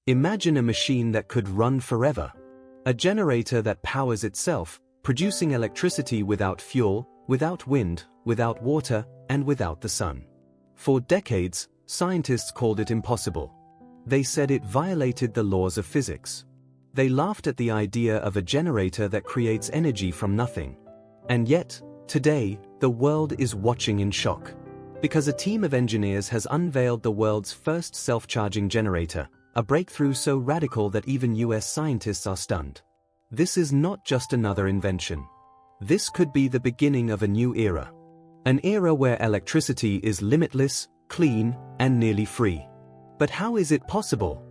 Imagine a machine that could run forever. A generator that powers itself, producing electricity without fuel, without wind, without water, and without the sun. For decades, scientists called it impossible. They said it violated the laws of physics. They laughed at the idea of a generator that creates energy from nothing. And yet, today, the world is watching in shock. Because a team of engineers has unveiled the world's first self-charging generator, a breakthrough so radical that even US scientists are stunned. This is not just another invention. This could be the beginning of a new era. An era where electricity is limitless, clean, and nearly free. But how is it possible?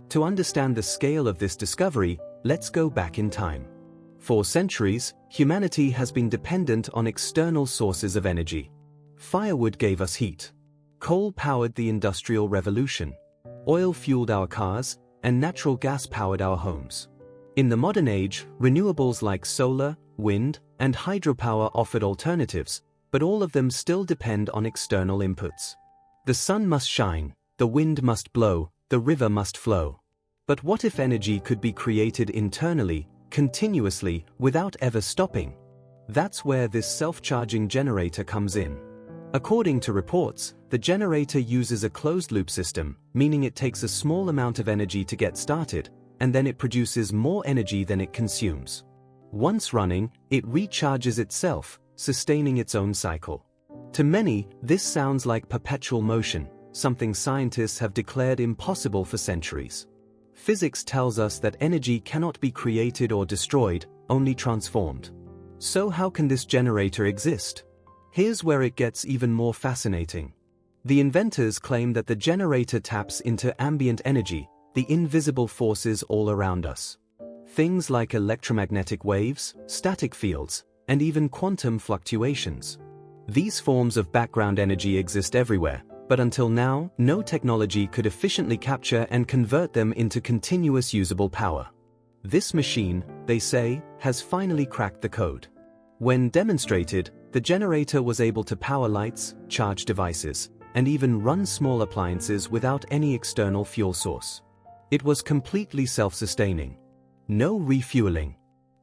To understand the scale of this discovery, let's go back in time. For centuries, humanity has been dependent on external sources of energy. Firewood gave us heat. Coal powered the Industrial Revolution. Oil fueled our cars, and natural gas powered our homes. In the modern age, renewables like solar, wind, and hydropower offered alternatives, but all of them still depend on external inputs. The sun must shine, the wind must blow, the river must flow. But what if energy could be created internally, continuously, without ever stopping? That's where this self-charging generator comes in. According to reports, the generator uses a closed-loop system, meaning it takes a small amount of energy to get started, and then it produces more energy than it consumes. Once running, it recharges itself, sustaining its own cycle. To many, this sounds like perpetual motion, something scientists have declared impossible for centuries. Physics tells us that energy cannot be created or destroyed, only transformed. So how can this generator exist? Here's where it gets even more fascinating. The inventors claim that the generator taps into ambient energy, the invisible forces all around us. Things like electromagnetic waves, static fields, and even quantum fluctuations. These forms of background energy exist everywhere, but until now, no technology could efficiently capture and convert them into continuous usable power. This machine, they say, has finally cracked the code. When demonstrated, the generator was able to power lights, charge devices, and even run small appliances without any external fuel source. It was completely self-sustaining. No refueling.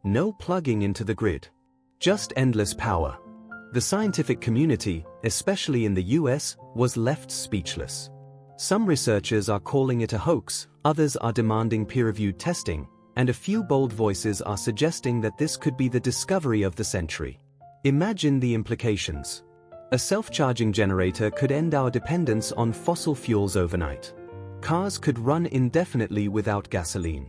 No plugging into the grid. Just endless power. The scientific community, especially in the US, was left speechless. Some researchers are calling it a hoax, others are demanding peer-reviewed testing, and a few bold voices are suggesting that this could be the discovery of the century. Imagine the implications. A self-charging generator could end our dependence on fossil fuels overnight. Cars could run indefinitely without gasoline.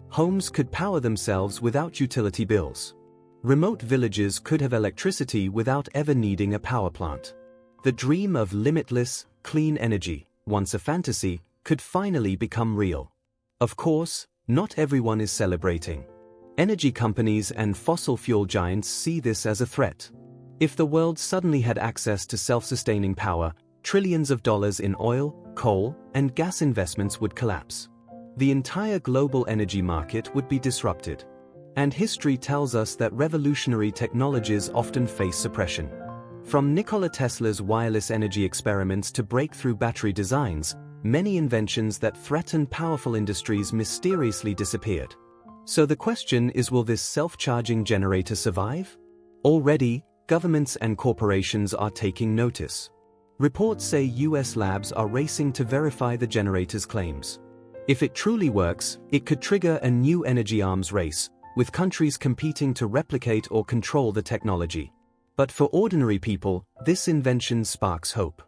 Homes could power themselves without utility bills. Remote villages could have electricity without ever needing a power plant. The dream of limitless, clean energy, once a fantasy, could finally become real. Of course, not everyone is celebrating. Energy companies and fossil fuel giants see this as a threat. If the world suddenly had access to self-sustaining power, trillions of dollars in oil, coal, and gas investments would collapse. The entire global energy market would be disrupted. And history tells us that revolutionary technologies often face suppression. From Nikola Tesla's wireless energy experiments to breakthrough battery designs, many inventions that threatened powerful industries mysteriously disappeared. So the question is, will this self-charging generator survive? Already, governments and corporations are taking notice. Reports say US labs are racing to verify the generator's claims. If it truly works, it could trigger a new energy arms race, with countries competing to replicate or control the technology. But for ordinary people, this invention sparks hope.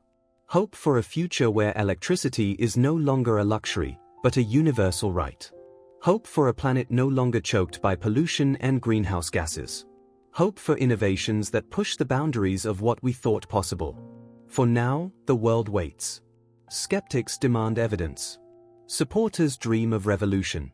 Hope for a future where electricity is no longer a luxury, but a universal right. Hope for a planet no longer choked by pollution and greenhouse gases. Hope for innovations that push the boundaries of what we thought possible. For now, the world waits. Skeptics demand evidence. Supporters dream of revolution.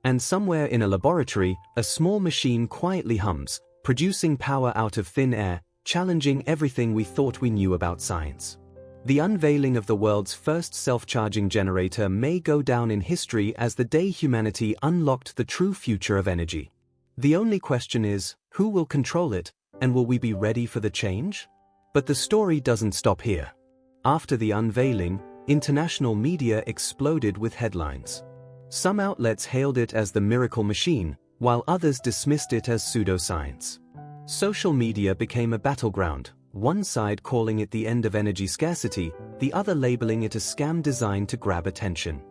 And somewhere in a laboratory, a small machine quietly hums, producing power out of thin air, challenging everything we thought we knew about science. The unveiling of the world's first self-charging generator may go down in history as the day humanity unlocked the true future of energy. The only question is, who will control it, and will we be ready for the change? But the story doesn't stop here. After the unveiling, international media exploded with headlines. Some outlets hailed it as the miracle machine, while others dismissed it as pseudoscience. Social media became a battleground, one side calling it the end of energy scarcity, the other labeling it a scam designed to grab attention.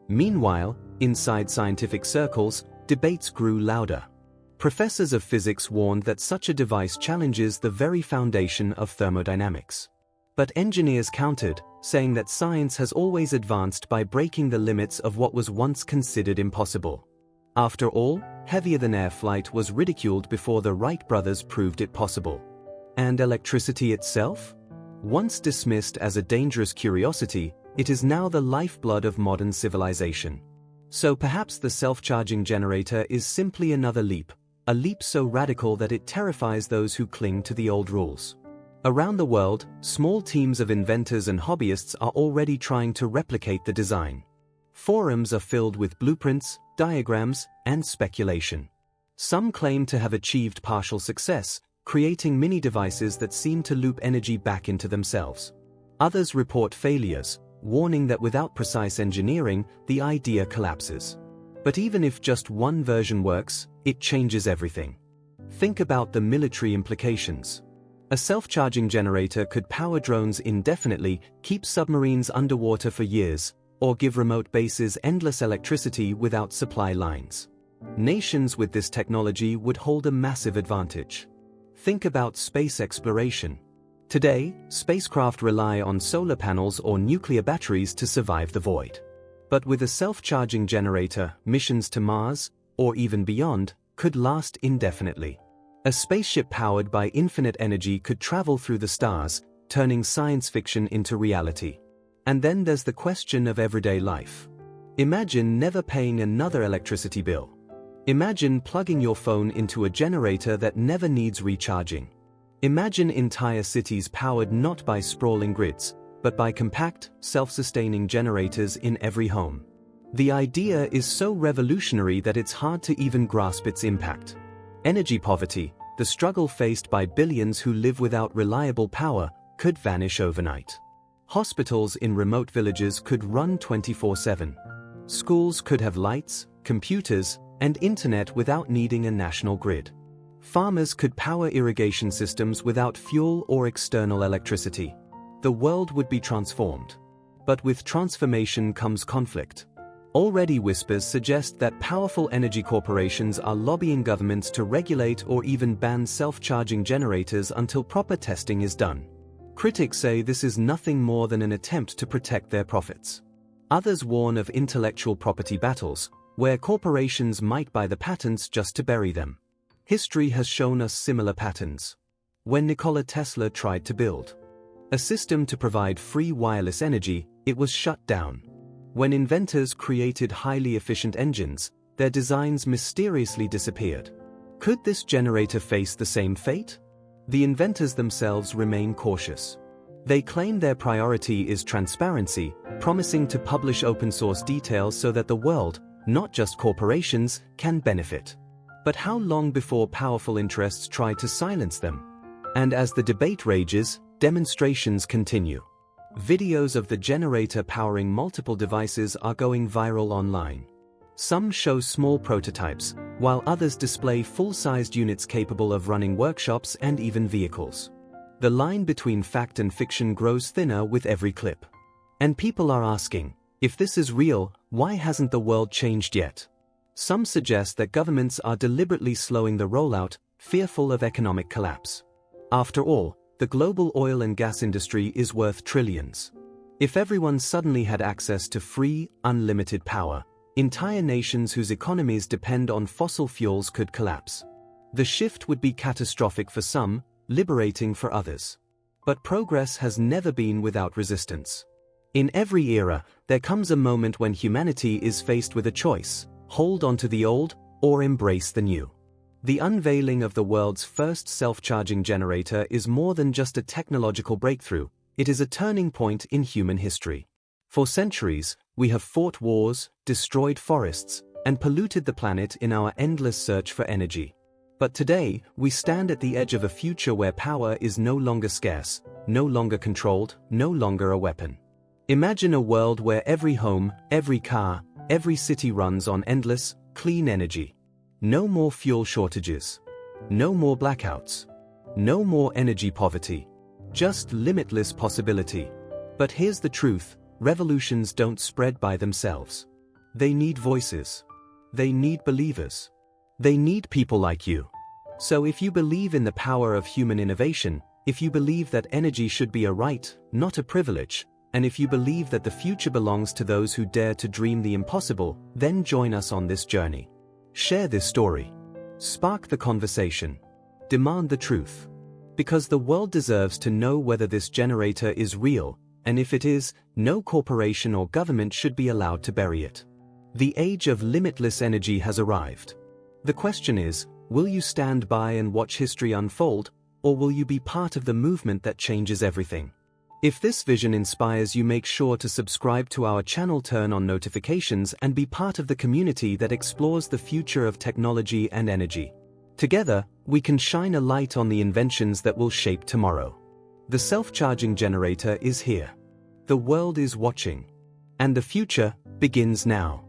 Meanwhile, inside scientific circles, debates grew louder. Professors of physics warned that such a device challenges the very foundation of thermodynamics. But engineers countered, saying that science has always advanced by breaking the limits of what was once considered impossible. After all, heavier-than-air flight was ridiculed before the Wright brothers proved it possible. And electricity itself? Once dismissed as a dangerous curiosity, it is now the lifeblood of modern civilization. So perhaps the self-charging generator is simply another leap, a leap so radical that it terrifies those who cling to the old rules. Around the world, small teams of inventors and hobbyists are already trying to replicate the design. Forums are filled with blueprints, diagrams, and speculation. Some claim to have achieved partial success, creating mini-devices that seem to loop energy back into themselves. Others report failures, warning that without precise engineering, the idea collapses. But even if just one version works, it changes everything. Think about the military implications. A self-charging generator could power drones indefinitely, keep submarines underwater for years, or give remote bases endless electricity without supply lines. Nations with this technology would hold a massive advantage. Think about space exploration. Today, spacecraft rely on solar panels or nuclear batteries to survive the void. But with a self-charging generator, missions to Mars, or even beyond, could last indefinitely. A spaceship powered by infinite energy could travel through the stars, turning science fiction into reality. And then there's the question of everyday life. Imagine never paying another electricity bill. Imagine plugging your phone into a generator that never needs recharging. Imagine entire cities powered not by sprawling grids, but by compact, self-sustaining generators in every home. The idea is so revolutionary that it's hard to even grasp its impact. Energy poverty, the struggle faced by billions who live without reliable power, could vanish overnight. Hospitals in remote villages could run 24/7. Schools could have lights, computers, and internet without needing a national grid. Farmers could power irrigation systems without fuel or external electricity. The world would be transformed. But with transformation comes conflict. Already whispers suggest that powerful energy corporations are lobbying governments to regulate or even ban self-charging generators until proper testing is done. Critics say this is nothing more than an attempt to protect their profits. Others warn of intellectual property battles, where corporations might buy the patents just to bury them. History has shown us similar patterns. When Nikola Tesla tried to build a system to provide free wireless energy, it was shut down. When inventors created highly efficient engines, their designs mysteriously disappeared. Could this generator face the same fate? The inventors themselves remain cautious. They claim their priority is transparency, promising to publish open-source details so that the world, not just corporations, can benefit. But how long before powerful interests try to silence them? And as the debate rages, demonstrations continue. Videos of the generator powering multiple devices are going viral online. Some show small prototypes, while others display full-sized units capable of running workshops and even vehicles. The line between fact and fiction grows thinner with every clip. And people are asking, if this is real, why hasn't the world changed yet? Some suggest that governments are deliberately slowing the rollout, fearful of economic collapse. After all, the global oil and gas industry is worth trillions. If everyone suddenly had access to free, unlimited power, entire nations whose economies depend on fossil fuels could collapse. The shift would be catastrophic for some, liberating for others. But progress has never been without resistance. In every era, there comes a moment when humanity is faced with a choice: hold on to the old, or embrace the new. The unveiling of the world's first self-charging generator is more than just a technological breakthrough, it is a turning point in human history. For centuries, we have fought wars, destroyed forests, and polluted the planet in our endless search for energy. But today, we stand at the edge of a future where power is no longer scarce, no longer controlled, no longer a weapon. Imagine a world where every home, every car, Every city runs on endless, clean energy. No more fuel shortages. No more blackouts. No more energy poverty. Just limitless possibility. But here's the truth, revolutions don't spread by themselves. They need voices. They need believers. They need people like you. So if you believe in the power of human innovation, if you believe that energy should be a right, not a privilege, and if you believe that the future belongs to those who dare to dream the impossible, then join us on this journey. Share this story. Spark the conversation. Demand the truth. Because the world deserves to know whether this generator is real, and if it is, no corporation or government should be allowed to bury it. The age of limitless energy has arrived. The question is, will you stand by and watch history unfold, or will you be part of the movement that changes everything? If this vision inspires you, make sure to subscribe to our channel, turn on notifications, and be part of the community that explores the future of technology and energy. Together, we can shine a light on the inventions that will shape tomorrow. The self-charging generator is here. The world is watching. And the future begins now.